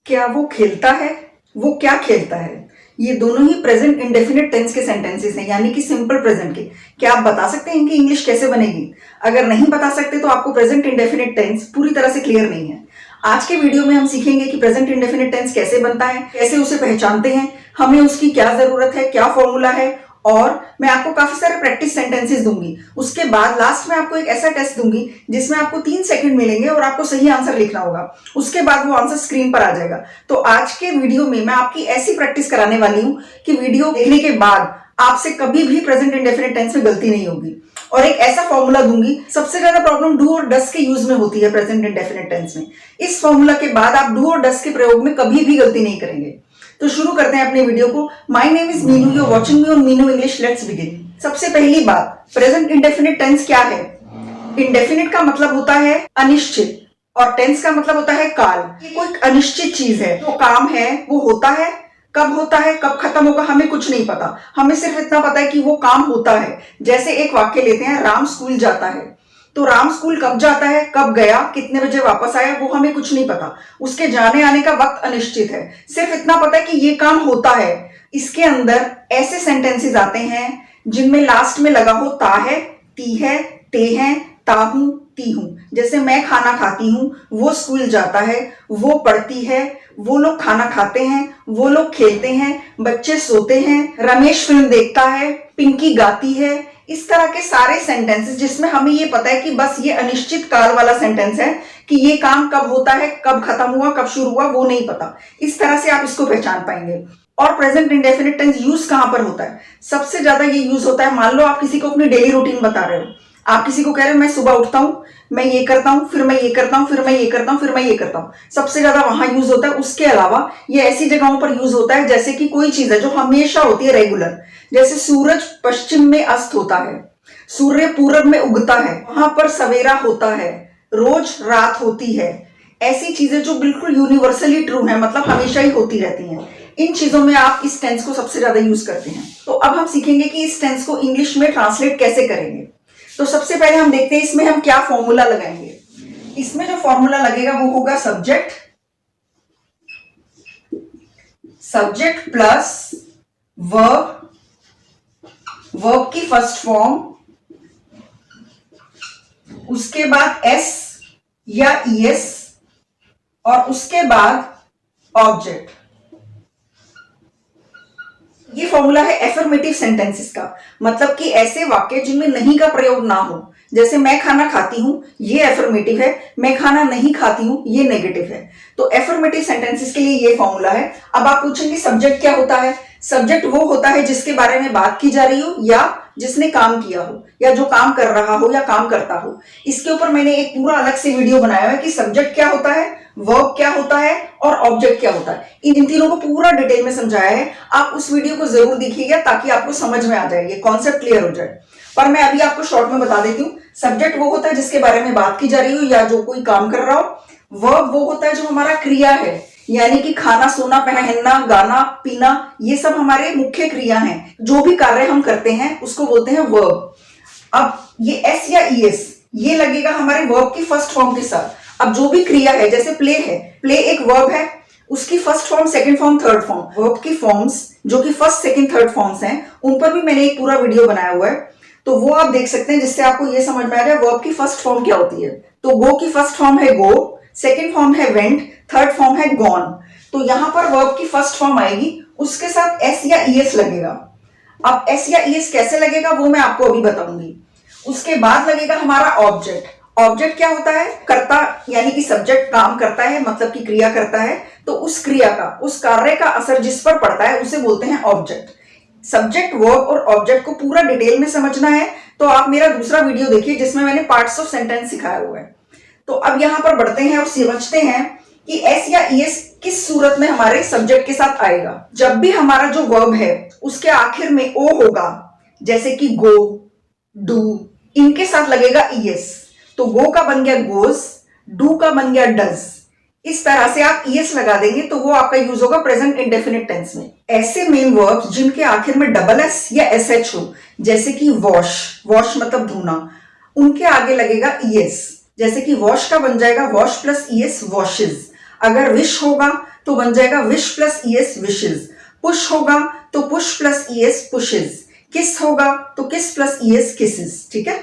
क्या वो खेलता है, वो क्या खेलता है, ये दोनों ही प्रेजेंट इंडेफिनिट टेंस के सेंटेंसेस हैं, यानी कि सिंपल प्रेजेंट के। क्या आप बता सकते हैं इनकी इंग्लिश कैसे बनेगी? अगर नहीं बता सकते तो आपको प्रेजेंट इंडेफिनिट टेंस पूरी तरह से क्लियर नहीं है। आज के वीडियो में हम सीखेंगे कि प्रेजेंट इंडेफिनिट टेंस कैसे बनता है, कैसे उसे पहचानते हैं, हमें उसकी क्या जरूरत है, क्या फॉर्मूला है, और मैं आपको काफी सारे प्रैक्टिस सेंटेंसेस दूंगी। उसके बाद लास्ट में आपको एक ऐसा टेस्ट दूंगी जिसमें आपको 3 सेकंड मिलेंगे और आपको सही आंसर लिखना होगा। उसके बाद वो आंसर स्क्रीन पर आ जाएगा। तो आज के वीडियो में मैं आपकी ऐसी प्रैक्टिस कराने वाली हूं कि वीडियो देखने के बाद आपसे कभी भी प्रेजेंट इंडेफिनिट टेंस में गलती नहीं होगी। और एक ऐसा फॉर्मूला दूंगी, सबसे ज्यादा प्रॉब्लम डू और डस के यूज में होती है प्रेजेंट इंडेफिनिट टेंस में। इस फॉर्मूला के बाद आप डू और डस के प्रयोग में कभी भी गलती नहीं करेंगे। तो शुरू करते हैं अपने वीडियो को। My name is Meenu, you are watching me on Meenu English, let's begin. सबसे पहली बात, प्रेजेंट इंडेफिनिट टेंस क्या है? इंडेफिनिट का मतलब होता है अनिश्चित और टेंस का मतलब होता है काल। ये कोई अनिश्चित चीज है, जो काम है वो होता है, कब खत्म होगा हमें कुछ नहीं पता। हमें सिर्फ इतना पता है कि वो काम होता है। जैसे एक वाक्य लेते हैं, राम स्कूल जाता है, तो राम स्कूल कब जाता है, कब गया, कितने बजे वापस आया, वो हमें कुछ नहीं पता। उसके जाने आने का वक्त अनिश्चित है। सिर्फ इतना पता है कि ये काम होता है। इसके अंदर ऐसे सेंटेंसेस आते हैं जिनमें लास्ट में लगा हो ता है, ती है, ते हैं, ता हूं, ती हूं। जैसे मैं खाना खाती हूं, वो स्कूल जाता है, वो पढ़ती है, वो लोग खाना खाते हैं, वो लोग खेलते हैं, बच्चे सोते हैं, रमेश फिल्म देखता है, पिंकी गाती है। इस तरह के सारे सेंटेंसेस जिसमें हमें ये पता है कि बस ये अनिश्चित काल वाला सेंटेंस है कि ये काम कब होता है, कब खत्म हुआ, कब शुरू हुआ, वो नहीं पता। इस तरह से आप इसको पहचान पाएंगे। और प्रेजेंट इंडेफिनिट टेंस यूज कहां पर होता है? सबसे ज्यादा ये यूज होता है, मान लो आप किसी को अपनी डेली रूटीन बता रहे हो। आप किसी को कह रहे हो मैं सुबह उठता हूं, मैं ये करता हूं, फिर मैं ये करता हूं, फिर मैं ये करता हूं, फिर मैं ये करता हूं। सबसे ज्यादा वहां यूज होता है। उसके अलावा ये ऐसी जगहों पर यूज होता है जैसे कि कोई चीज है जो हमेशा होती है, रेगुलर। जैसे सूरज पश्चिम में अस्त होता है, सूर्य पूरब में उगता है, वहां पर सवेरा होता है, रोज रात होती है। ऐसी चीजें जो बिल्कुल यूनिवर्सली ट्रू है, मतलब हमेशा ही होती रहती हैं। इन चीजों में आप इस टेंस को सबसे ज्यादा यूज करते हैं। तो अब हम सीखेंगे कि इस टेंस को इंग्लिश में ट्रांसलेट कैसे करेंगे। तो सबसे पहले हम देखते हैं इसमें हम क्या फॉर्मूला लगाएंगे। इसमें जो फॉर्मूला लगेगा वो होगा सब्जेक्ट प्लस वर्ब, वर्ब की फर्स्ट फॉर्म, उसके बाद एस या ईएस, और उसके बाद ऑब्जेक्ट। ये फॉर्मूला है एफर्मेटिव सेंटेंसेस का, मतलब कि ऐसे वाक्य जिनमें नहीं का प्रयोग ना हो। जैसे मैं खाना खाती हूं, ये एफर्मेटिव है, मैं खाना नहीं खाती हूं, ये नेगेटिव है। तो एफर्मेटिव सेंटेंसेस के लिए ये फॉर्मूला है। अब आप पूछेंगे सब्जेक्ट क्या होता है? सब्जेक्ट वो होता है जिसके बारे में बात की जा रही हो, या जिसने काम किया हो, या जो काम कर रहा हो या काम करता हो। इसके ऊपर मैंने एक पूरा अलग से वीडियो बनाया है कि सब्जेक्ट क्या होता है, वर्ब क्या होता है और ऑब्जेक्ट क्या होता है। इन तीनों को पूरा डिटेल में समझाया है। आप उस वीडियो को जरूर देखिएगा ताकि आपको समझ में आ जाए, ये कॉन्सेप्ट क्लियर हो जाए। पर मैं अभी आपको शॉर्ट में बता देती हूँ। सब्जेक्ट वो होता है जिसके बारे में बात की जा रही हो या जो कोई काम कर रहा हो। वर्ब वो होता है जो हमारा क्रिया है, यानी कि खाना, सोना, पहनना, गाना, पीना, ये सब हमारे मुख्य क्रिया हैं। जो भी कार्य हम करते हैं उसको बोलते हैं वर्ब। अब ये एस या ईएस ये लगेगा हमारे वर्ब की फर्स्ट फॉर्म के साथ। अब जो भी क्रिया है, जैसे प्ले है, प्ले एक वर्ब है, उसकी first form, second form, third form, verb की फॉर्म्स जो कि फर्स्ट, सेकंड, थर्ड फॉर्म्स हैं, उन पर भी मैंने एक पूरा वीडियो बनाया हुआ है। तो वो आप देख सकते हैं, जिससे आपको ये समझ में आ जाए वर्ब की फर्स्ट फॉर्म क्या होती है। तो गो की फर्स्ट फॉर्म है गो, सेकंड फॉर्म है वेंट, थर्ड फॉर्म है गॉन। तो यहां पर वर्ब की फर्स्ट फॉर्म आएगी, उसके साथ एस या ईएस लगेगा। अब एस या ईएस कैसे लगेगा वो मैं आपको अभी बताऊंगी। उसके बाद लगेगा हमारा ऑब्जेक्ट। ऑब्जेक्ट क्या होता है? कर्ता, यानी कि सब्जेक्ट काम करता है, मतलब कि क्रिया करता है, तो उस क्रिया का, उस कार्य का असर जिस पर पड़ता है उसे बोलते हैं ऑब्जेक्ट। सब्जेक्ट, वर्ब और ऑब्जेक्ट को पूरा डिटेल में समझना है तो आप मेरा दूसरा वीडियो देखिए जिसमें मैंने पार्ट्स ऑफ सेंटेंस सिखाया हुआ है। तो अब यहां पर बढ़ते हैं और समझते हैं कि एस या ईएस किस सूरत में हमारे सब्जेक्ट के साथ आएगा। जब भी हमारा जो वर्ब है उसके आखिर में ओ होगा, जैसे कि गो, डू, इनके साथ लगेगा ईएस। तो गो का बन गया गोज, डू का बन गया डज। इस तरह से आप ईएस लगा देंगे तो वो आपका यूज होगा प्रेजेंट इंडेफिनिट टेंस में। ऐसे मेन वर्ब्स जिनके आखिर में डबल एस या एसएच हो, जैसे कि वॉश, वॉश मतलब धोना, उनके आगे लगेगा ईएस। जैसे कि वॉश का बन जाएगा वॉश प्लस ईएस, वॉशेज। अगर विश होगा तो बन जाएगा wish plus E S wishes. Push होगा तो पुश प्लस ईएस पुशेज। किस होगा तो किस प्लस ईएस किसेस। ठीक है,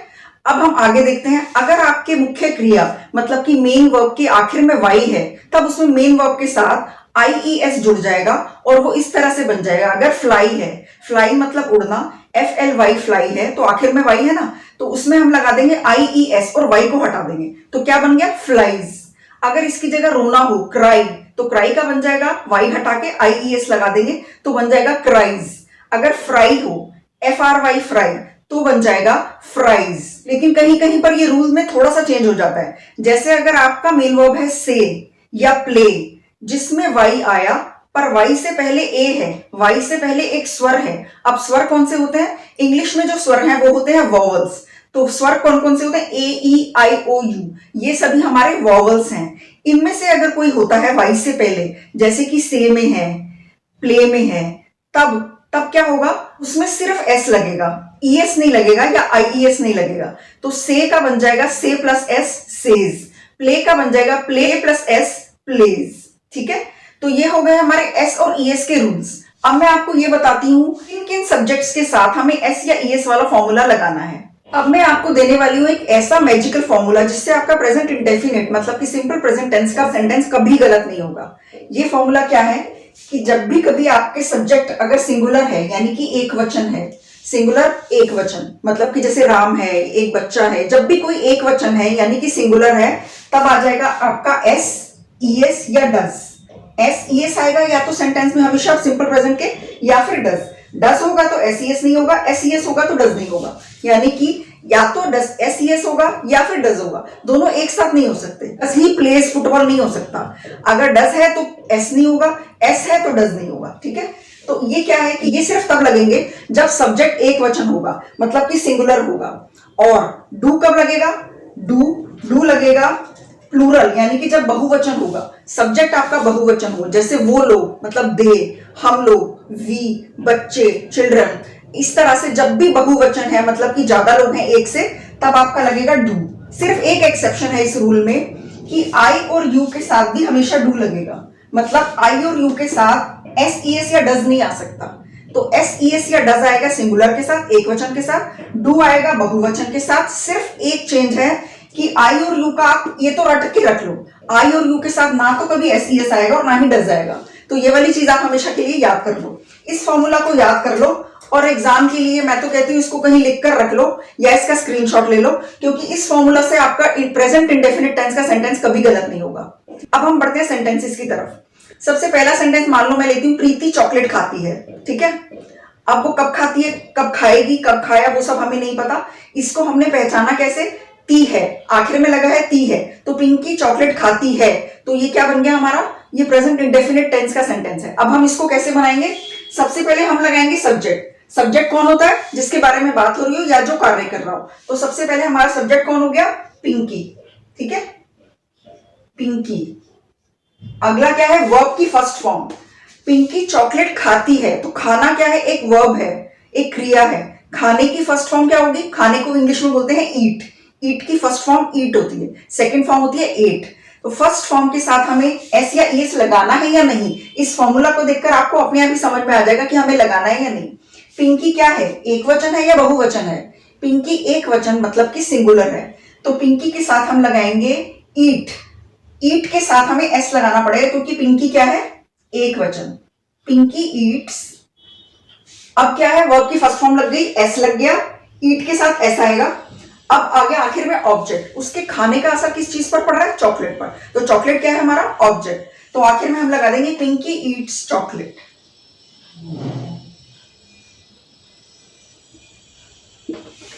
अब हम आगे देखते हैं। अगर आपके मुख्य क्रिया मतलब कि मेन वर्ब के आखिर में वाई है, तब उसमें मेन वर्ब के साथ आईईएस जुड़ जाएगा और वो इस तरह से बन जाएगा। अगर फ्लाई है, फ्लाई मतलब उड़ना, FLY फ्लाई है तो आखिर में वाई है ना, तो उसमें हम लगा देंगे आईईएस और वाई को हटा देंगे तो क्या बन गया फ्लाइज। अगर इसकी जगह रोना हो, क्राई, तो क्राई का बन जाएगा वाई हटा के आईईएस लगा देंगे तो बन जाएगा क्राइज। अगर फ्राई हो, FRY फ्राई, तो बन जाएगा फ्राइज। लेकिन कहीं कहीं पर ये रूल में थोड़ा सा चेंज हो जाता है। जैसे अगर आपका मेन वर्ब है से या प्ले, जिसमें वाई आया पर वाई से पहले ए है, वाई से पहले एक स्वर है। अब स्वर कौन से होते हैं? इंग्लिश में जो स्वर हैं वो होते हैं वॉवल्स। तो स्वर कौन कौन से होते हैं? AEIOU, ये सभी हमारे वॉवल्स हैं। इनमें से अगर कोई होता है वाई से पहले, जैसे कि से में है, प्ले में है, तब क्या होगा? उसमें सिर्फ एस लगेगा, ईएस नहीं लगेगा या आईईएस नहीं लगेगा। तो से का बन जाएगा से प्लस एस सेज, प्ले का बन जाएगा प्ले प्लस एस प्लेज। ठीक है, तो ये हो गए हमारे एस और ईएस के रूल्स। अब मैं आपको ये बताती हूं किन किन सब्जेक्ट्स के साथ हमें एस या ईएस वाला फॉर्मूला लगाना है। अब मैं आपको देने वाली हूं एक ऐसा मैजिकल फॉर्मूला जिससे आपका प्रेजेंट इंडेफिनिट मतलब कि सिंपल प्रेजेंट टेंस का सेंटेंस कभी गलत नहीं होगा। ये फॉर्मूला क्या है कि जब भी कभी आपके सब्जेक्ट अगर सिंगुलर है यानी कि एक वचन है, सिंगुलर एक वचन मतलब कि जैसे राम है, एक बच्चा है, जब भी कोई एक वचन है यानी कि सिंगुलर है, तब आ जाएगा आपका एस ईएस या डज। एस ईएस आएगा या तो सेंटेंस में हमेशा सिंपल प्रेजेंट के, या फिर डज। डज होगा तो एस ईएस नहीं होगा, एस ईएस होगा तो डज नहीं होगा। यानी कि या तो डज एस ईएस होगा या फिर डज होगा, दोनों एक साथ नहीं हो सकते। डज ही प्लेज फुटबॉल नहीं हो सकता। अगर डज है तो एस नहीं होगा, एस है तो डज नहीं होगा। ठीक है, तो ये क्या है कि ये सिर्फ तब लगेंगे जब सब्जेक्ट एक वचन होगा मतलब कि सिंगुलर होगा। और डू कब लगेगा? डू लगेगा प्लूरल यानी कि जब बहुवचन होगा, सब्जेक्ट आपका बहुवचन हो, जैसे वो लोग मतलब दे, हम लोग, वी, बच्चे, चिल्ड्रन। इस तरह से जब भी बहुवचन है मतलब कि ज्यादा लोग हैं एक से, तब आपका लगेगा डू। सिर्फ एक एक्सेप्शन है इस रूल में कि आई और यू के साथ भी हमेशा डू लगेगा, मतलब आई और यू के साथ एस ईएस या डज नहीं आ सकता। तो एस ईएस या डज आएगा सिंगुलर के साथ, एक वचन के साथ, डू आएगा बहुवचन के साथ। सिर्फ एक चेंज है कि आई और यू का आप ये तो रट के रख लो, आई और यू के साथ ना तो कभी एस ईएस आएगा और ना ही डज आएगा। तो ये वाली चीज आप हमेशा के लिए याद कर लो, इस फॉर्मूला को याद कर लो। और एग्जाम के लिए मैं तो कहती हूँ इसको कहीं लिख कर रख लो या इसका स्क्रीनशॉट ले लो, क्योंकि इस फॉर्मूला से आपका प्रेजेंट इंडेफिनिट टेंस का सेंटेंस कभी गलत नहीं होगा। अब हम बढ़ते हैं सेंटेंसेस की तरफ। सबसे पहला सेंटेंस मान लो मैं लेती हूँ, प्रीति चॉकलेट खाती है। ठीक है, अब वो कब खाती है, कब खाएगी, कब खाया, वो सब हमें नहीं पता। इसको हमने पहचाना कैसे? ती है, आखिर में लगा है ती है, तो पिंकी चॉकलेट खाती है। तो ये क्या बन गया हमारा? ये प्रेजेंट इंडेफिनिट टेंस का सेंटेंस है। अब हम इसको कैसे बनाएंगे? सबसे पहले हम लगाएंगे सब्जेक्ट। सब्जेक्ट कौन होता है? जिसके बारे में बात हो रही हो या जो कार्य कर रहा हो। तो सबसे पहले हमारा सब्जेक्ट कौन हो गया? पिंकी। ठीक है, पिंकी। अगला क्या है? वर्ब की फर्स्ट फॉर्म। पिंकी चॉकलेट खाती है, तो खाना क्या है? एक वर्ब है, एक क्रिया है। खाने की फर्स्ट फॉर्म क्या होगी? खाने को इंग्लिश में बोलते हैं ईट। ईट की फर्स्ट फॉर्म ईट होती है, सेकंड फॉर्म होती है एट। तो फर्स्ट फॉर्म के साथ हमें एस या ईएस लगाना है या नहीं, इस फॉर्मूला को देखकर आपको अपने आप ही समझ में आ जाएगा कि हमें लगाना है या नहीं। पिंकी क्या है? एक वचन है या बहुवचन है? पिंकी एक वचन मतलब कि सिंगुलर है, तो पिंकी के साथ हम लगाएंगे ईट। ईट के साथ हमें एस लगाना पड़ेगा क्योंकि पिंकी क्या है? एक वचन। पिंकी ईट्स। अब क्या है? वर्ब की फर्स्ट फॉर्म लग गई, एस लग गया, ईट के साथ एस आएगा। अब आगे आखिर में ऑब्जेक्ट, उसके खाने का असर किस चीज पर पड़ रहा है? चॉकलेट पर। तो चॉकलेट क्या है हमारा? ऑब्जेक्ट। तो आखिर में हम लगा देंगे पिंकी ईट्स चॉकलेट।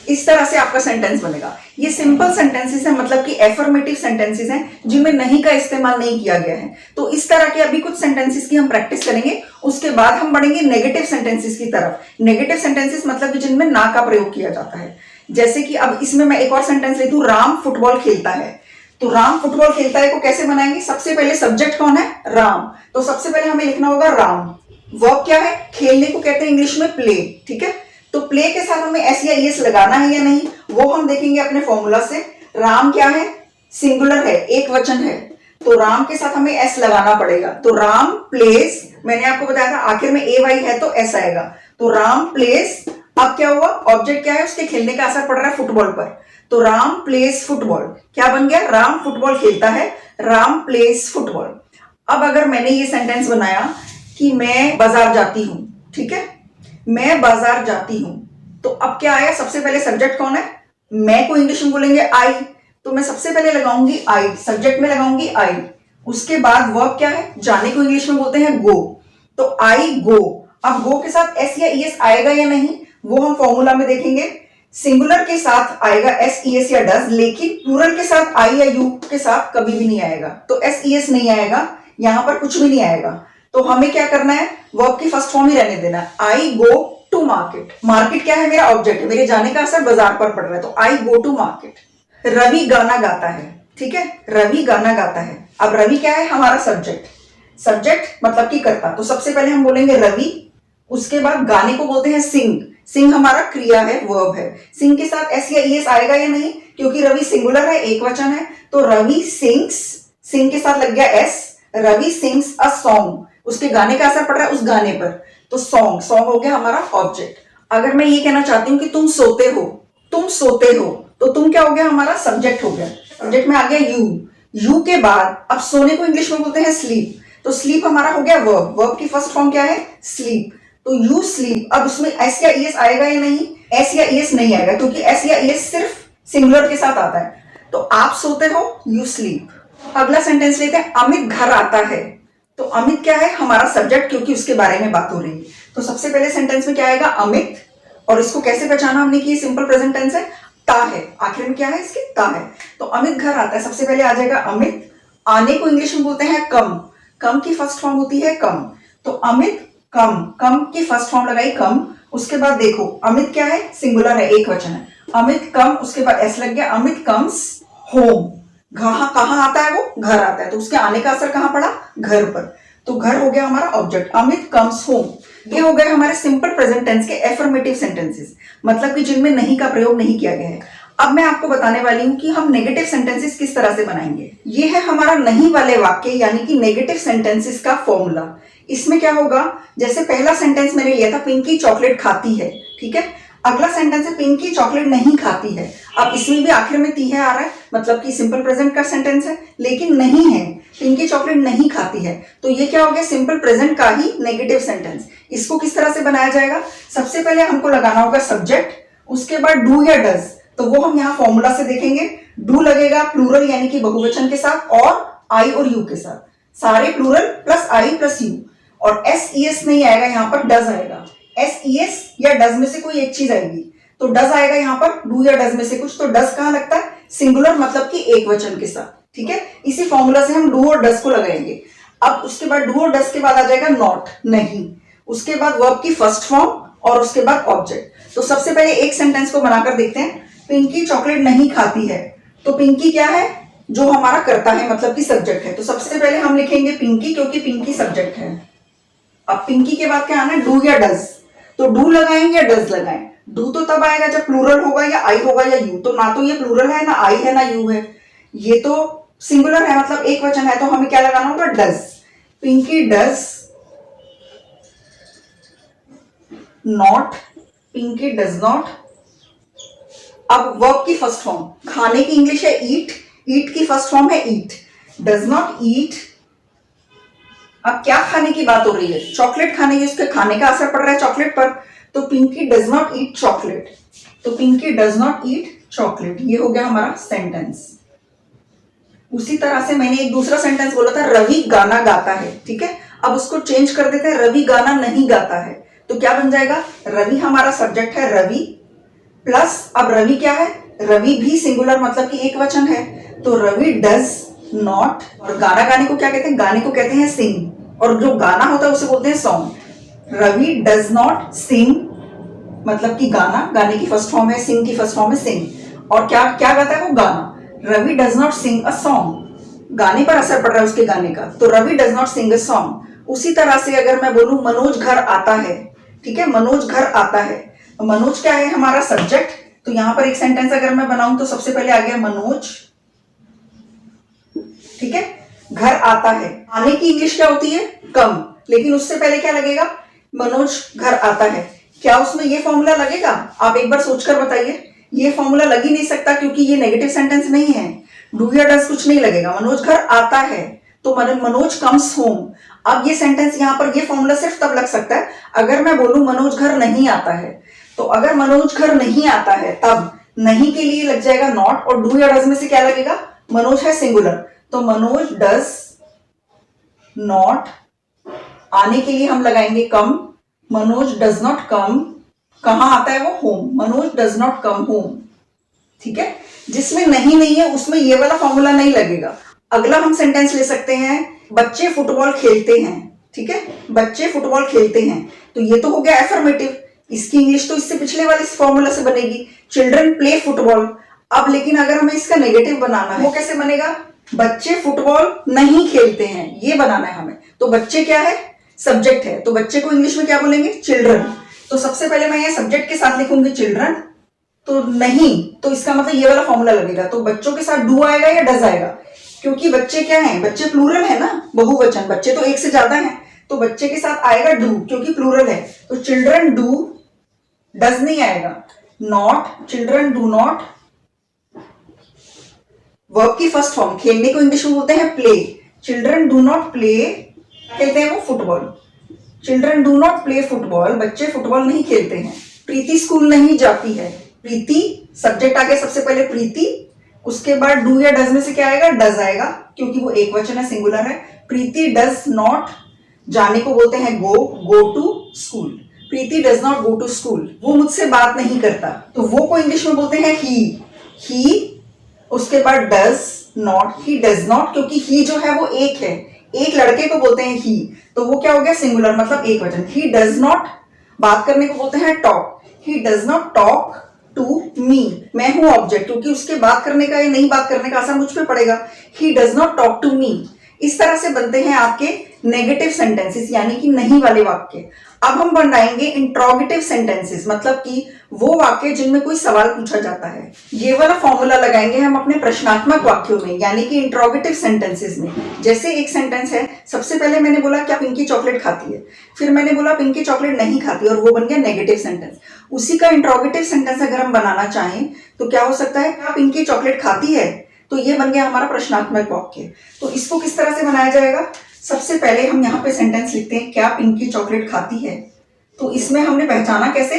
इस तरह से आपका सेंटेंस बनेगा। ये सिंपल सेंटेंसेस है, मतलब कि एफर्मेटिव सेंटेंसेस हैं जिनमें नहीं का इस्तेमाल नहीं किया गया है। तो इस तरह के अभी कुछ सेंटेंसेस की हम प्रैक्टिस करेंगे, उसके बाद हम बढ़ेंगे नेगेटिव सेंटेंसेस की तरफ। नेगेटिव सेंटेंसेस मतलब कि जिनमें ना का प्रयोग किया जाता है। जैसे कि अब इसमें मैं एक और सेंटेंस लेती हूँ, राम फुटबॉल खेलता है। तो राम फुटबॉल खेलता है को कैसे बनाएंगे? सबसे पहले सब्जेक्ट कौन है? राम। तो सबसे पहले हमें लिखना होगा राम। वर्ब क्या है? खेलने को कहते हैं इंग्लिश में प्ले। ठीक है, तो प्ले के साथ हमें एस या ईएस लगाना है या नहीं, वो हम देखेंगे अपने फॉर्मूला से। राम क्या है? सिंगुलर है, एक वचन है, तो राम के साथ हमें एस लगाना पड़ेगा। तो राम प्लेस, मैंने आपको बताया था आखिर में ए वाई है तो एस आएगा। तो राम प्लेस, अब क्या हुआ, ऑब्जेक्ट क्या है, उसके खेलने का असर पड़ रहा है फुटबॉल पर। तो राम प्लेस फुटबॉल, क्या बन गया, राम फुटबॉल खेलता है, राम प्लेस फुटबॉल। अब अगर मैंने ये सेंटेंस बनाया कि मैं बाजार जाती हूं, ठीक है, मैं बाजार जाती हूं, तो अब क्या आया, सबसे पहले सब्जेक्ट कौन है, मैं को इंग्लिश में बोलेंगे आई, तो मैं सबसे पहले लगाऊंगी आई, सब्जेक्ट में लगाऊंगी आई। उसके बाद वर्ब क्या है, जाने को इंग्लिश में बोलते हैं गो, तो आई गो। अब गो के साथ एस या ईएस आएगा या नहीं वो हम फॉर्मूला में देखेंगे। सिंगुलर के साथ आएगा एस ईएस या डज, लेकिन प्लूरल के साथ आई या यू के साथ कभी भी नहीं आएगा। तो एस ईएस नहीं आएगा, यहां पर कुछ भी नहीं आएगा। तो हमें क्या करना है, वर्ब की फर्स्ट फॉर्म ही रहने देना है, आई गो टू मार्केट। मार्केट क्या है, मेरा ऑब्जेक्ट है, मेरे जाने का असर बाजार पर पड़ रहा है, तो आई गो टू मार्केट। रवि गाना गाता है, ठीक है, रवि गाना गाता है। अब रवि क्या है, हमारा सब्जेक्ट, सब्जेक्ट मतलब कि कर्ता, तो सबसे पहले हम बोलेंगे रवि। उसके बाद गाने को बोलते हैं सिंग, सिंग हमारा क्रिया है, वर्ब है। सिंग के साथ एस या ईएस आएगा या नहीं, क्योंकि रवि सिंगुलर है, एक वचन है, तो रवि सिंग्स, सिंग के साथ लग गया S, Ravi sings a song, उसके गाने का असर पड़ रहा है उस गाने पर, तो सॉन्ग, सॉन्ग हो गया हमारा ऑब्जेक्ट। अगर मैं ये कहना चाहती हूँ कि तुम सोते हो, तुम सोते हो, तो तुम क्या हो गया, हमारा सब्जेक्ट हो गया, सब्जेक्ट में आ गया यू। यू के बाद अब सोने को इंग्लिश में बोलते हैं स्लीप, तो स्लीप हमारा हो गया वर्ब, वर्ब की फर्स्ट फॉर्म क्या है, स्लीप, तो यू स्लीप। अब उसमें एस या ईएस आएगा या नहीं, एस या ईएस नहीं आएगा, क्योंकि एस या ईएस सिर्फ सिंगुलर के साथ आता है। तो आप सोते हो, यू स्लीप। अगला सेंटेंस लेते हैं, अमित घर आता है। तो अमित क्या है, हमारा सब्जेक्ट, क्योंकि उसके बारे में बात हो रही है। तो सबसे पहले सेंटेंस में क्या आएगा, अमित, और इसको कैसे पहचाना हमने कि सिंपल प्रेजेंट टेंस है, ता है, आखिर में क्या है इसके, ता है। तो अमित घर आता है, सबसे पहले आ जाएगा अमित। आने को इंग्लिश में बोलते हैं कम, कम की फर्स्ट फॉर्म होती है कम, तो अमित कम, कम की फर्स्ट फॉर्म लगाई कम। उसके बाद देखो अमित क्या है, सिंगुलर है, एक वचन है, अमित कम, उसके बाद एस लग गया, अमित कम्स होम। कहां आता है वो, घर आता है, तो उसके आने का असर कहां पड़ा, घर पर, तो घर हो गया हमारा ऑब्जेक्ट, अमित कम्स होम। ये हो गए हमारे सिंपल प्रेजेंट टेंस के एफर्मेटिव सेंटेंसेस, मतलब कि जिनमें नहीं का प्रयोग नहीं किया गया है। अब मैं आपको बताने वाली हूं कि हम नेगेटिव सेंटेंसेस किस तरह से बनाएंगे। ये है हमारा नहीं वाले वाक्य, यानी कि नेगेटिव सेंटेंसेस का फॉर्मूला। इसमें क्या होगा, जैसे पहला सेंटेंस मैंने लिया था, पिंकी चॉकलेट खाती है, ठीक है। अगला सेंटेंस है, पिंकी चॉकलेट नहीं खाती है। अब इसमें भी आखिर में ती है आ रहा है, मतलब कि सिंपल प्रेजेंट का सेंटेंस है, लेकिन नहीं है, पिंकी चॉकलेट नहीं खाती है, तो ये क्या हो गया, सिंपल प्रेजेंट का ही नेगेटिव सेंटेंस। इसको किस तरह से बनाया जाएगा, सबसे पहले हमको लगाना होगा सब्जेक्ट, उसके बाद डू या डज, तो वो हम यहाँ फॉर्मूला से देखेंगे। डू लगेगा प्लूरल यानी कि बहुवचन के साथ, और आई और यू के साथ, सारे plural plus I plus U, और एस ईएस नहीं आएगा, यहाँ पर डज आएगा। एस ईएस या डज में से कोई एक चीज आएगी, तो डज आएगा यहाँ पर, डू या डज में से कुछ। तो डज कहाँ लगता है, सिंगुलर, मतलब कि एक वचन के साथ, ठीक है। इसी फॉर्मूला से हम डू और डज को लगाएंगे। अब उसके बाद डू और डज के बाद आ जाएगा नॉट, नहीं, उसके बाद वर्ब की फर्स्ट फॉर्म, और उसके बाद ऑब्जेक्ट। तो सबसे पहले एक सेंटेंस को बनाकर देखते हैं, पिंकी चॉकलेट नहीं खाती है। तो पिंकी क्या है, जो हमारा करता है, मतलब कि सब्जेक्ट है, तो सबसे पहले हम लिखेंगे पिंकी, क्योंकि पिंकी सब्जेक्ट है। अब पिंकी के बाद क्या आना है, डू या डज, तो डू लगाएंगे या डज लगाएं। डू तो तब आएगा जब प्लूरल होगा या आई होगा या यू, तो ना तो ये प्लूरल है, ना आई है, ना यू है, ये तो सिंगुलर है, मतलब एक वचन है, तो हमें क्या लगाना होगा, does. Pinky does not, Pinky does not. अब वर्ब की फर्स्ट फॉर्म, खाने की इंग्लिश है ईट, ईट की फर्स्ट फॉर्म है ईट, डज नॉट ईट। अब क्या खाने की बात हो रही है, चॉकलेट खाने की, उसके खाने का असर पड़ रहा है चॉकलेट पर, तो Pinky does not eat chocolate, तो Pinky does not eat chocolate. ये हो गया हमारा सेंटेंस। उसी तरह से मैंने एक दूसरा सेंटेंस बोला था, रवि गाना गाता है, ठीक है। अब उसको चेंज कर देते हैं, रवि गाना नहीं गाता है, तो क्या बन जाएगा, रवि हमारा सब्जेक्ट है, रवि प्लस, अब रवि क्या है, रवि भी सिंगुलर, मतलब कि एक वचन है, तो रवि डज नॉट। और गाना गाने को क्या कहते हैं, गाने को कहते हैं सिंग, और जो गाना होता है उसे बोलते हैं सॉन्ग। रवि डज नॉट सिंग, मतलब कि गाना, गाने की फर्स्ट फॉर्म है, सिंग की फर्स्ट फॉर्म है सिंग, और क्या क्या गाता है वो, गाना। Ravi does not sing a song, गाने पर असर पड़ रहा है उसके गाने का, तो Ravi does not sing a song. उसी तरह से अगर मैं बोलूं मनोज घर आता है, ठीक है, मनोज घर आता है, तो मनोज क्या है, हमारा सब्जेक्ट। तो यहां पर एक सेंटेंस अगर मैं बनाऊं, तो सबसे पहले आ गया मनोज, ठीक है, घर आता है, आने की इंग्लिश क्या होती है? कम। लेकिन उससे पहले क्या लगेगा? मनोज घर आता है। क्या उसमें ये फॉर्मूला लगेगा? आप एक बार सोचकर बताइए। ये फॉर्मूला लग ही नहीं सकता क्योंकि ये नेगेटिव सेंटेंस नहीं है। डू या डज कुछ नहीं लगेगा। मनोज घर आता है तो मनोज कम्स होम। अब ये सेंटेंस यहाँ पर ये फॉर्मूला सिर्फ तब लग सकता है अगर मैं बोलूं मनोज घर नहीं आता है। तो अगर मनोज घर नहीं आता है तब नहीं के लिए लग जाएगा नॉट, और डू या डज में से क्या लगेगा? मनोज है सिंगुलर, तो मनोज डज नॉट। आने के लिए हम लगाएंगे come. Manoj does not come. कहां आता है वो? Home. Manoj does not come home. ठीक है। जिसमें नहीं है उसमें ये वाला फॉर्मूला नहीं लगेगा। अगला हम सेंटेंस ले सकते हैं, बच्चे फुटबॉल खेलते हैं। ठीक है, बच्चे फुटबॉल खेलते हैं, तो ये तो हो गया एफर्मेटिव। इसकी इंग्लिश तो इससे पिछले वाले फॉर्मूला से बनेगी, चिल्ड्रन प्ले फुटबॉल। अब लेकिन अगर हमें इसका नेगेटिव बनाना है, वो कैसे बनेगा? बच्चे फुटबॉल नहीं खेलते हैं, ये बनाना है हमें। तो बच्चे क्या है? सब्जेक्ट है, तो बच्चे को इंग्लिश में क्या बोलेंगे? चिल्ड्रन। तो सबसे पहले मैं ये सब्जेक्ट के साथ लिखूंगी चिल्ड्रन, तो नहीं, तो इसका मतलब ये वाला फॉर्मूला लगेगा। तो बच्चों के साथ डू आएगा या डज आएगा? क्योंकि बच्चे क्या हैं? बच्चे प्लूरल है ना, बहुवचन, बच्चे तो एक से ज्यादा हैं, तो बच्चे के साथ आएगा डू क्योंकि प्लूरल है। तो चिल्ड्रन डू, डज नहीं आएगा, not, children do not. Verb की फर्स्ट फॉर्म, खेलने को इंग्लिश में बोलते हैं play. Children do not play, खेलते हैं वो football. Children do not play football, बच्चे फुटबॉल नहीं खेलते हैं। प्रीति स्कूल नहीं जाती है। प्रीति सब्जेक्ट आ गया सबसे पहले प्रीति, उसके बाद डू या डज में से क्या आएगा? डज आएगा क्योंकि वो एक वचन है, सिंगुलर है। प्रीति डज नॉट, जाने को बोलते हैं go to school. Preeti does not go to school, वो मुझसे बात नहीं करता, तो वो को इंग्लिश में बोलते हैं ही। उसके बाद does not, he does not, क्योंकि ही जो है वो एक है, एक लड़के को बोलते हैं ही, तो वो क्या हो गया? सिंगुलर, मतलब एक वचन। ही डज नॉट, बात करने को बोलते हैं talk. He does not talk to me, मैं हूं ऑब्जेक्ट, क्योंकि उसके बात करने का या नहीं बात करने का असर मुझ पे पड़ेगा। He does not talk to me. इस तरह से बनते हैं आपके नेगेटिव सेंटेंसेस, यानी कि नहीं वाले वाक्य। अब हम बनाएंगे इंट्रोगेटिव सेंटेंसेस, मतलब कि वो वाक्य जिनमें कोई सवाल पूछा जाता है। ये वाला फॉर्मूला लगाएंगे हम अपने प्रश्नात्मक वाक्यों में, यानी कि इंट्रोगेटिव सेंटेंसेस में। जैसे एक सेंटेंस है, सबसे पहले मैंने बोला क्या पिंकी चॉकलेट खाती है, फिर मैंने बोला पिंकी चॉकलेट नहीं खाती, और वो बन गया नेगेटिव सेंटेंस। उसी का इंट्रोगेटिव सेंटेंस अगर हम बनाना चाहें तो क्या हो सकता है? क्या पिंकी चॉकलेट खाती है, तो ये बन गया हमारा प्रश्नात्मक वाक्य। तो इसको किस तरह से बनाया जाएगा? सबसे पहले हम यहाँ पे सेंटेंस लिखते हैं, क्या पिंकी चॉकलेट खाती है। तो इसमें हमने पहचाना कैसे?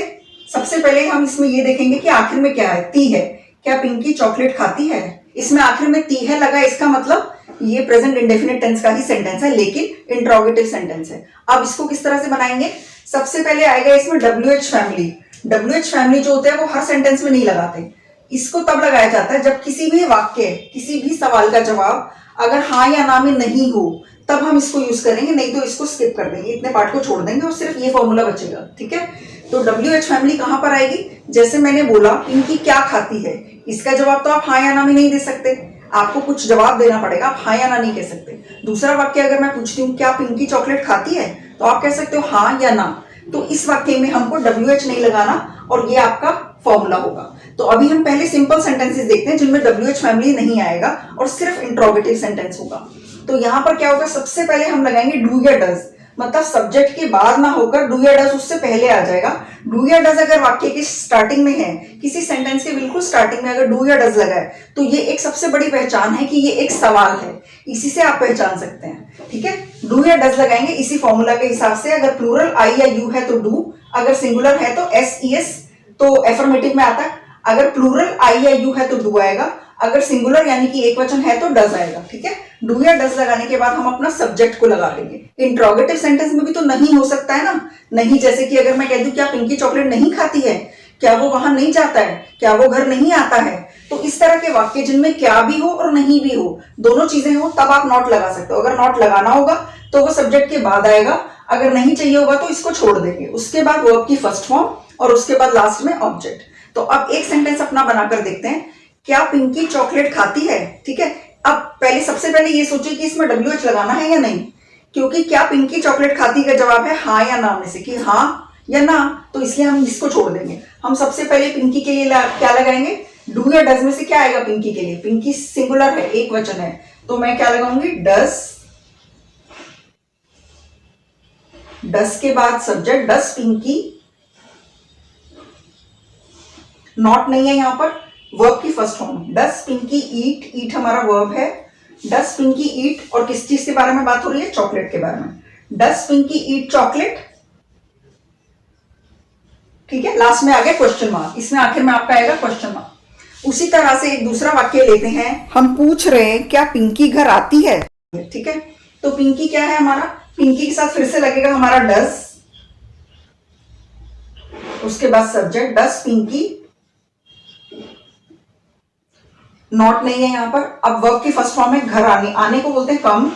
सबसे पहले हम इसमें ये देखेंगे कि आखिर में क्या है? ती है। क्या पिंकी चॉकलेट खाती है, इसमें आखिर में ती है लगा, इसका मतलब ये प्रेजेंट इंडेफिनिट टेंस का ही सेंटेंस है, लेकिन इंट्रोगेटिव सेंटेंस है। अब इसको किस तरह से बनाएंगे? सबसे पहले आएगा इसमें WH फैमिली। WH फैमिली जो होते हैं वो हर सेंटेंस में नहीं लगाते, इसको तब लगाया जाता है जब किसी भी वाक्य, किसी भी सवाल का जवाब अगर हाँ या ना में नहीं हो, तब हम इसको यूज करेंगे, नहीं तो इसको स्किप कर देंगे, इतने पार्ट को छोड़ देंगे और सिर्फ ये फॉर्मूला बचेगा। ठीक है, तो WH फैमिली कहां पर आएगी? जैसे मैंने बोला पिंकी क्या खाती है, इसका जवाब तो आप हाँ या ना में नहीं दे सकते, आपको कुछ जवाब देना पड़ेगा, आप हाँ या ना नहीं कह सकते। दूसरा वाक्य अगर मैं पूछती हूँ क्या पिंकी चॉकलेट खाती है, तो आप कह सकते हो हाँ या ना। तो इस वाक्य में हमको WH नहीं लगाना और ये आपका फॉर्मूला होगा। तो अभी हम पहले सिंपल सेंटेंसेस देखते हैं जिनमें WH फैमिली नहीं आएगा और सिर्फ इंट्रोगेटिव सेंटेंस होगा। तो यहाँ पर क्या होगा? सबसे पहले हम लगाएंगे डू या डज, मतलब सब्जेक्ट के बाद ना होकर डू या डज उससे पहले आ जाएगा। डू या डज अगर वाक्य की स्टार्टिंग में है, किसी सेंटेंस के बिल्कुल स्टार्टिंग में अगर डू या डज लगा है, तो ये एक सबसे बड़ी पहचान है कि ये एक सवाल है, इसी से आप पहचान सकते हैं। ठीक है, डू या डज लगाएंगे इसी फॉर्मूला के हिसाब से। अगर प्लूरल आई या यू है तो डू, अगर सिंगुलर है तो SES, तो एफर्मेटिव में आता है। अगर प्लूरल आई या यू है तो डू आएगा, अगर सिंगुलर यानी कि एक वचन है तो डज आएगा। ठीक है, डू या डज लगाने के बाद हम अपना सब्जेक्ट को लगा देंगे। इंट्रोगेटिव सेंटेंस में भी तो नहीं हो सकता है ना, नहीं, जैसे कि अगर मैं कह दूं क्या पिंकी चॉकलेट नहीं खाती है, क्या वो वहां नहीं जाता है, क्या वो घर नहीं आता है, तो इस तरह के वाक्य जिनमें क्या भी हो और नहीं भी हो, दोनों चीजें हो, तब आप नॉट लगा सकते हो। अगर नॉट लगाना होगा तो वो सब्जेक्ट के बाद आएगा, अगर नहीं चाहिए होगा तो इसको छोड़ देंगे। उसके बाद वर्ब की फर्स्ट फॉर्म और उसके बाद लास्ट में ऑब्जेक्ट। तो अब एक सेंटेंस अपना बनाकर देखते हैं, क्या पिंकी चॉकलेट खाती है। ठीक है, अब पहले सबसे पहले ये सोचिए कि इसमें WH लगाना है या नहीं, क्योंकि क्या पिंकी चॉकलेट खाती का जवाब है हाँ या ना में से, कि हाँ या ना, तो इसलिए हम इसको छोड़ देंगे। हम सबसे पहले पिंकी के लिए क्या लगाएंगे? डू या डज में से क्या आएगा पिंकी के लिए? पिंकी सिंगुलर है, एक वचन है, तो मैं क्या लगाऊंगी, डस। डस के बाद सब्जेक्ट, डस पिंकी। नॉट नहीं है यहां पर, वर्ब की फर्स्ट फॉर्म, डस पिंकी ईट। ईट हमारा वर्ब है। डस पिंकी ईट, और किस चीज के बारे में बात हो रही है, चॉकलेट के बारे में। डस पिंकी ईट चॉकलेट। ठीक है, लास्ट में आ गया क्वेश्चन मार्क, इसमें आखिर में आपका आएगा क्वेश्चन मार्क। उसी तरह से एक दूसरा वाक्य लेते हैं, हम पूछ रहे हैं क्या पिंकी घर आती है। ठीक है, तो पिंकी क्या है हमारा, पिंकी के साथ फिर से लगेगा हमारा डस, उसके बाद सब्जेक्ट डस पिंकी। नॉट नहीं है यहां पर। अब वर्ब की फर्स्ट फॉर्म है घर आने, आने को बोलते हैं कम।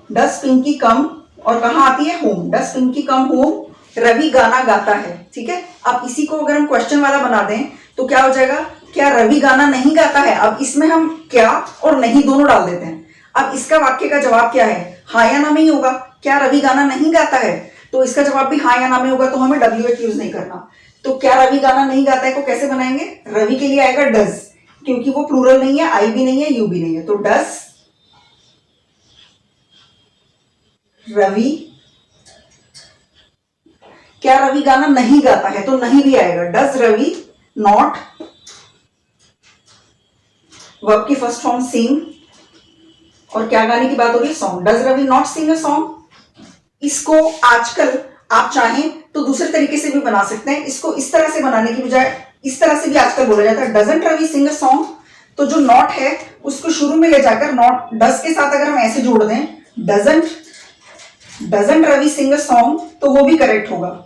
डस पिंकी कम, और कहां आती है, होम। डस पिंकी कम होम। रवि गाना गाता है। ठीक है, अब इसी को अगर हम क्वेश्चन वाला बना दें तो क्या हो जाएगा, क्या रवि गाना नहीं गाता है। अब इसमें हम क्या और नहीं दोनों डाल देते हैं। अब इसका वाक्य का जवाब क्या है, हाँ या ना में ही होगा। क्या रवि गाना नहीं गाता है, तो इसका जवाब भी हाँ या ना में होगा, तो हमें WH यूज नहीं करना। तो क्या रवि गाना नहीं गाता है को कैसे बनाएंगे, रवि के लिए आएगा डज, क्योंकि वो प्लूरल नहीं है, आई भी नहीं है, यू भी नहीं है, तो डज रवि। क्या रवि गाना नहीं गाता है, तो नहीं भी आएगा, डज रवि नॉट। वर्ब की फर्स्ट फॉर्म सिंग, और क्या गाने की बात हो रही है, song. Does Ravi not sing a song. इसको आजकल आप चाहें तो दूसरे तरीके से भी बना सकते हैं। इसको इस तरह से बनाने की बजाय इस तरह से भी आजकल बोला जाता है, doesn't Ravi sing a song. तो जो नॉट है उसको शुरू में ले जाकर नॉट डस के साथ अगर हम ऐसे जोड़ दें, doesn't Ravi sing a song, तो वो भी करेक्ट होगा।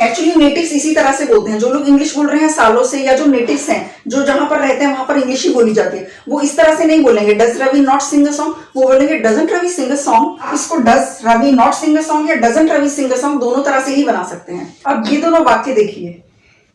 एक्चुअली नेटिव्स इसी तरह से बोलते हैं, जो लोग इंग्लिश बोल रहे हैं सालों से, या जो नेटिव्स हैं जो जहां पर रहते हैं वहां पर इंग्लिश ही बोली जाती है, वो इस तरह से नहीं बोलेंगे does Ravi not sing a song, वो बोलेंगे doesn't Ravi sing a song. इसको does Ravi not sing a song या doesn't Ravi sing a song दोनों तरह से ही बना सकते हैं। अब ये दोनों वाक्य देखिए,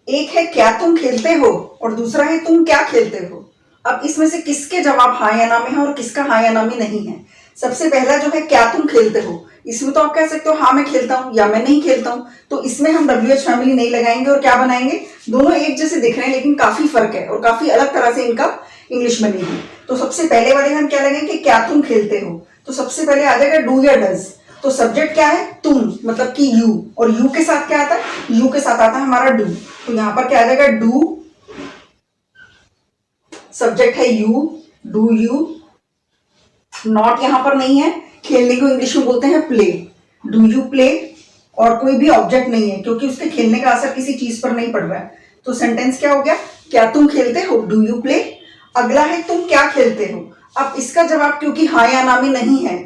एक है क्या तुम खेलते हो, और दूसरा है तुम क्या खेलते हो। अब इसमें से किसके जवाब हाँ या ना में है और किसका हाँ या ना में नहीं है। सबसे पहला जो है क्या तुम खेलते हो, इसमें तो आप कह सकते हो हाँ मैं खेलता हूं या मैं नहीं खेलता हूं, तो इसमें हम WH फैमिली नहीं लगाएंगे और क्या बनाएंगे, दोनों एक जैसे दिख रहे हैं लेकिन काफी फर्क है और काफी अलग तरह से इनका इंग्लिश बनेगी। तो सबसे पहले वाले में हम क्या लगाएंगे, क्या तुम खेलते हो, तो सबसे पहले आ जाएगा डू या डज। तो सब्जेक्ट क्या है, तुम, मतलब कि यू, और यू के साथ क्या आता है, यू के साथ आता है हमारा डू, तो यहां पर क्या आ जाएगा डू। सब्जेक्ट है यू, डू यू। नॉट यहां पर नहीं है, खेलने को इंग्लिश में बोलते हैं प्ले, डू यू प्ले। और कोई भी ऑब्जेक्ट नहीं है क्योंकि उसके खेलने का असर किसी चीज पर नहीं पड़ रहा है, तो सेंटेंस क्या हो गया, क्या तुम खेलते हो, डू यू प्ले। अगला है तुम क्या खेलते हो। अब इसका जवाब क्योंकि हाँ या ना में नहीं है,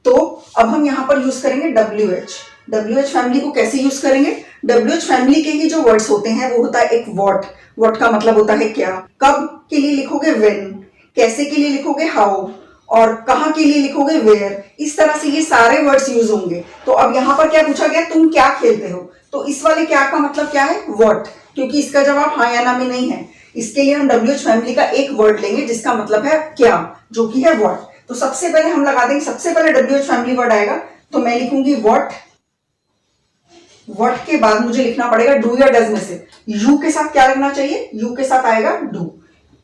तो अब हम यहां पर यूज करेंगे WH। WH फैमिली को कैसे यूज करेंगे, WH फैमिली के ही जो वर्ड्स होते हैं वो होता है एक व्हाट। व्हाट का मतलब होता है क्या, कब के लिए लिखोगे व्हेन, कैसे के लिए लिखोगे हाउ, और कहां के लिए लिखोगे वेयर। इस तरह से ये सारे वर्ड्स यूज होंगे। तो अब यहां पर क्या पूछा गया, तुम क्या खेलते हो, तो इस वाले क्या का मतलब क्या है, व्हाट, क्योंकि इसका जवाब हाँ या ना में नहीं है। इसके लिए हम WH फैमिली का एक वर्ड लेंगे जिसका मतलब है क्या, जो कि है व्हाट। तो सबसे पहले हम लगा देंगे, सबसे पहले WH फैमिली वर्ड आएगा, तो मैं लिखूंगी व्हाट। व्हाट के बाद मुझे लिखना पड़ेगा डू या डज में से यू के साथ क्या लगना चाहिए, यू के साथ आएगा डू,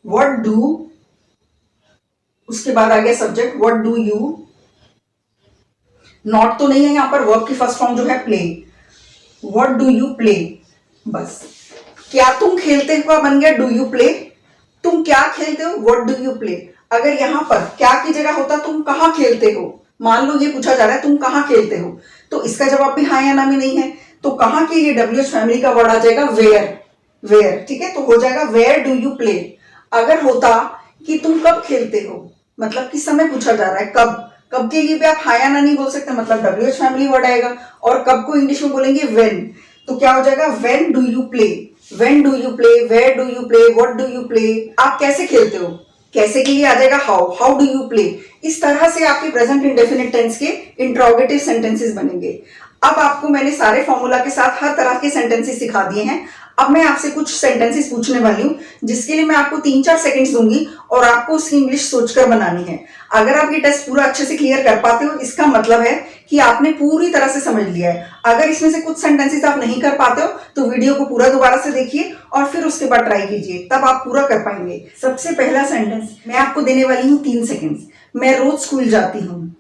व्हाट डू। उसके बाद आ गया subject, what do you. Not तो नहीं है यहां पर, वर्ब की फर्स्ट फॉर्म जो है play, what do you play. बस क्या तुम खेलते हो बन गया डू यू प्ले, तुम क्या खेलते हो, व्हाट डू यू प्ले। अगर यहां पर क्या की जगह होता तुम कहां खेलते हो, मान लो ये पूछा जा रहा है तुम कहां खेलते हो, तो इसका जवाब भी हाँ या ना में नहीं है, तो कहां के लिए WH फैमिली का वर्ड आ जाएगा वेयर। वेयर, ठीक है, तो हो जाएगा वेयर डू यू प्ले। अगर होता कि तुम कब खेलते हो, मतलब किस समय पूछा जा रहा है, कब, कब के लिए भी आप हाँ या ना नहीं बोल सकते, मतलब WH फैमिली वर्ड आएगा, और कब को इंग्लिश में बोलेंगे व्हेन, तो क्या हो जाएगा when do you play. When do you play, where do you play, what do you play. आप कैसे खेलते हो, कैसे के लिए आ जाएगा how, how do you play. इस तरह से आपके प्रेजेंट इंडेफिनिट टेंस के इंट्रोगेटिव सेंटेंसेस बनेंगे। अब आपको मैंने सारे फॉर्मूला के साथ हर तरह के सेंटेंसेस सिखा दिए हैं। अब मैं आपसे कुछ सेंटेंसेस पूछने वाली हूं जिसके लिए मैं आपको 3-4 सेकंड्स दूंगी और आपको उसकी इंग्लिश सोचकर बनानी है। अगर आप ये टेस्ट पूरा अच्छे से क्लियर कर पाते हो, इसका मतलब है कि आपने पूरी तरह से समझ लिया है। अगर इसमें से कुछ सेंटेंसेस आप नहीं कर पाते हो तो वीडियो को पूरा दोबारा से देखिए और फिर उसके बाद ट्राई कीजिए, तब आप पूरा कर पाएंगे। सबसे पहला सेंटेंस मैं आपको देने वाली हूँ 3 सेकेंड्स। मैं रोज स्कूल जाती हूँ।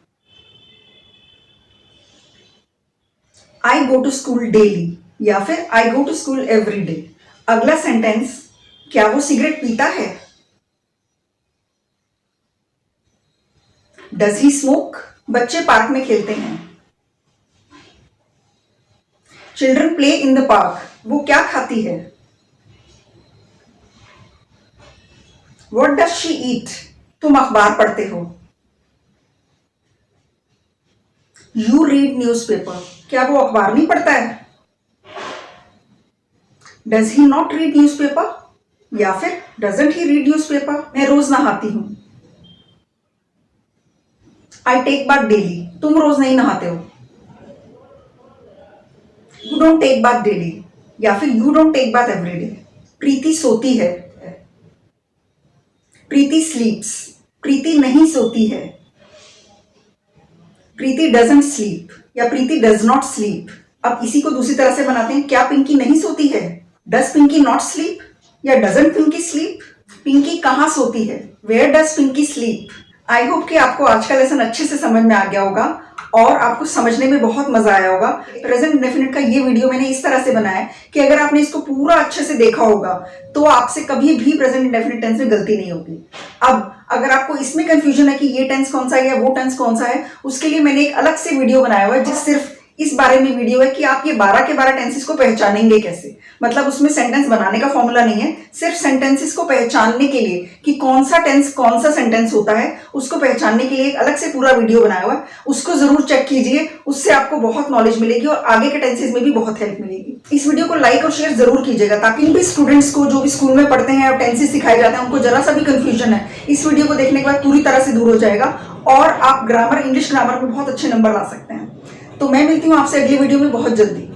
I go to school daily या फिर I go to school every day. अगला सेंटेंस, क्या वो सिगरेट पीता है? Does he smoke? बच्चे पार्क में खेलते हैं। Children play in the park. वो क्या खाती है? What does she eat? तुम अखबार पढ़ते हो। You read newspaper. क्या वो अखबार नहीं पढ़ता है? Does he not read newspaper या फिर doesn't he read newspaper. मैं रोज नहाती हूं। I take bath daily. तुम रोज नहीं नहाते हो। You don't take bath daily या फिर you don't take bath every day. Preeti सोती है। प्रीति स्लीप्स। प्रीति नहीं सोती है। प्रीति डजंट स्लीप या प्रीति डज नॉट स्लीप। अब इसी को दूसरी तरह से बनाते हैं। क्या पिंकी नहीं सोती है? डज पिंकी नॉट स्लीप या डजंट पिंकी स्लीप। पिंकी कहाँ सोती है? Where does Pinky sleep. I hope कि आपको आज का लेसन अच्छे से समझ में आ गया होगा और आपको समझने में बहुत मजा आया होगा। प्रेजेंट इंडेफिनिट का ये वीडियो मैंने इस तरह से बनाया है कि अगर आपने इसको पूरा अच्छे से देखा होगा तो आपसे कभी भी प्रेजेंट इंडेफिनिट टेंस में गलती नहीं होगी। अब अगर आपको इसमें कंफ्यूजन है कि ये टेंस कौन सा है या वो टेंस कौन सा है, उसके लिए मैंने एक अलग से वीडियो बनाया हुआ है जिस सिर्फ इस बारे में वीडियो है कि आप ये 12 के 12 टेंसेस को पहचानेंगे कैसे। मतलब उसमें सेंटेंस बनाने का फॉर्मूला नहीं है, सिर्फ सेंटेंसेस को पहचानने के लिए कि कौन सा टेंस कौन सा सेंटेंस होता है उसको पहचानने के लिए एक अलग से पूरा वीडियो बनाया हुआ है। उसको जरूर चेक कीजिए, उससे आपको बहुत नॉलेज मिलेगी और आगे के टेंसेस में भी बहुत हेल्प मिलेगी। इस वीडियो को लाइक और शेयर जरूर कीजिएगा ताकि भी स्टूडेंट्स को जो भी स्कूल में पढ़ते हैं और टेंसेस सिखाए जाते हैं उनको जरा सा भी कंफ्यूजन है इस वीडियो को देखने के बाद पूरी तरह से दूर हो जाएगा और आप ग्रामर इंग्लिश ग्रामर में बहुत अच्छे नंबर ला सकते हैं। तो मैं मिलती हूँ आपसे अगली वीडियो में बहुत जल्दी।